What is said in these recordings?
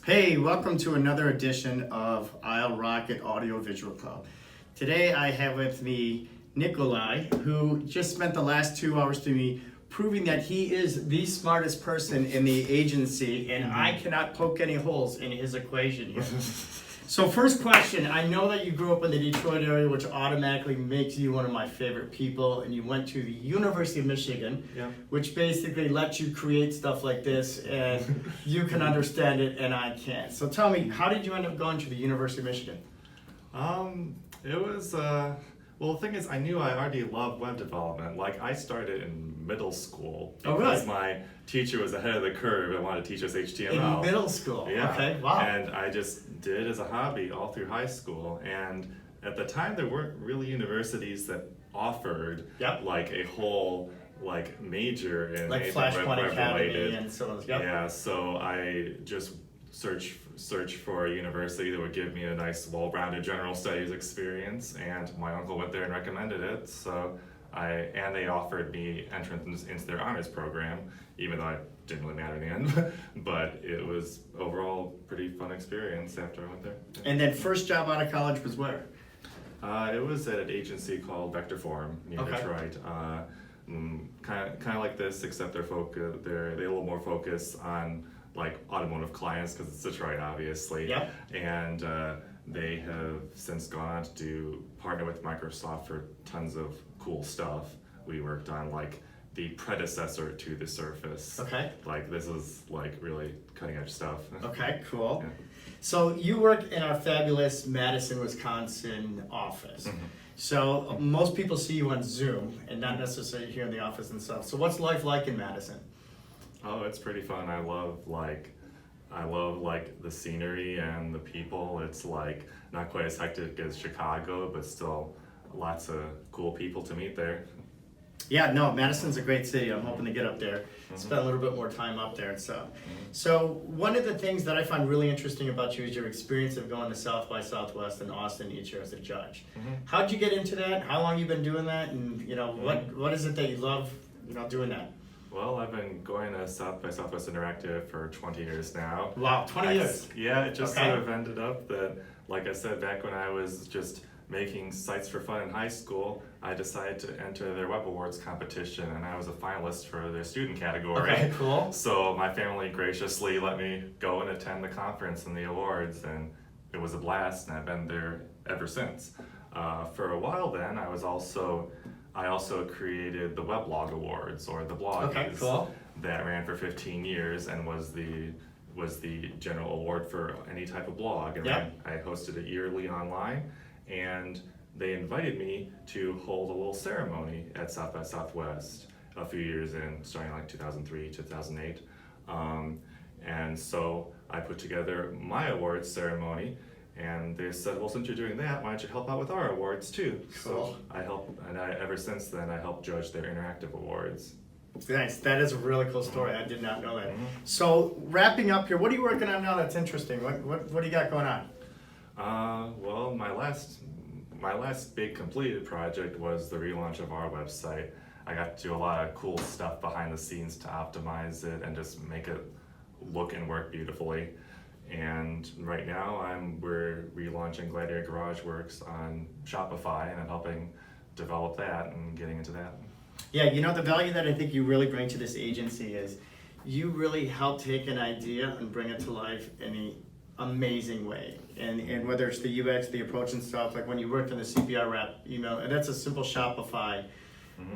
Hey, welcome to another edition of I'll Rocket Audio Visual Club. Today I have with me Nikolai, who just spent the last 2 hours to me proving that he is the smartest person in the agency, and I cannot poke any holes in his equation here. So first question, I know that you grew up in the Detroit area, which automatically makes you one of my favorite people, and you went to the University of Michigan, which basically lets you create stuff like this, and you can understand it and I can't. So tell me, how did you end up going to the University of Michigan? It was, well, the thing is, I knew I already loved web development. Like, I started in middle school because my teacher was ahead of the curve and wanted to teach us HTML. In middle school? Yeah. Okay, wow. And I just did it as a hobby all through high school. And at the time, there weren't really universities that offered like a whole major in like anything Flashpoint Academy related. and so on. Yeah, so I just search for a university that would give me a nice well-rounded general studies experience, and my uncle went there and recommended it, so they offered me entrance into their honors program, even though it didn't really matter in the end. But it was overall pretty fun experience after I went there. And then first job out of college was where? It was at an agency called Vector Forum near Detroit. Kind of like this, except they a little more focused on like automotive clients because it's Detroit, obviously. And they have since gone on to partner with Microsoft for tons of cool stuff. We worked on like the predecessor to the Surface. Like this is like really cutting edge stuff. Okay, cool. So you work in our fabulous Madison, Wisconsin office. So most people see you on Zoom and not necessarily here in the office and stuff. So what's life like in Madison? Oh, it's pretty fun. I love the scenery and the people. It's like not quite as hectic as Chicago, but still lots of cool people to meet there. Yeah, no, Madison's a great city. I'm hoping to get up there, spend a little bit more time up there and stuff. So one of the things that I find really interesting about you is your experience of going to South by Southwest and Austin each year as a judge. How'd you get into that? How long you been doing that? And what is it that you love, doing that? Well, I've been going to South by Southwest Interactive for 20 years now. Wow, 20 years. Yeah, it just sort of ended up that, like I said, back when I was just making sites for fun in high school, I decided to enter their Web Awards competition, and I was a finalist for their student category. Okay, cool. So my family graciously let me go and attend the conference and the awards, and it was a blast, and I've been there ever since. For a while then, I also created the Weblog Awards, or the Bloggies, that ran for 15 years and was the general award for any type of blog. And then I hosted it yearly online, and they invited me to hold a little ceremony at South by Southwest a few years in, starting like 2003, 2008. And so I put together my awards ceremony, and they said, well, since you're doing that, why don't you help out with our awards too? So I helped, and ever since then, I helped judge their interactive awards. Nice. That is a really cool story. I did not know that. So wrapping up here, what are you working on now that's interesting? What do you got going on? Well, my last big completed project was the relaunch of our website. I got to do a lot of cool stuff behind the scenes to optimize it and just make it look and work beautifully. And right now we're relaunching Gladiator GarageWorks on Shopify, and I'm helping develop that and getting into that. Yeah, the value that I think you really bring to this agency is you really help take an idea and bring it to life in an amazing way. And whether it's the UX, the approach and stuff, like when you worked on the CPR rep email, and that's a simple Shopify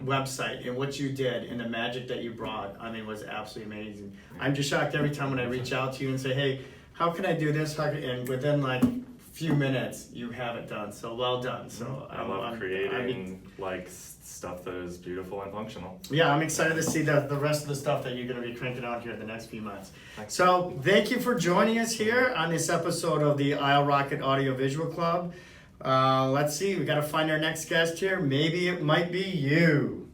website, and what you did and the magic that you brought, was absolutely amazing. I'm just shocked every time when I reach out to you and say, hey, how can I do this? And within like a few minutes, you have it done. So well done. So I love creating stuff that is beautiful and functional. Yeah, I'm excited to see the rest of the stuff that you're going to be cranking out here in the next few months. So thank you for joining us here on this episode of the I'll Rocket Audio Visual Club. Let's see, we got to find our next guest here. Maybe it might be you.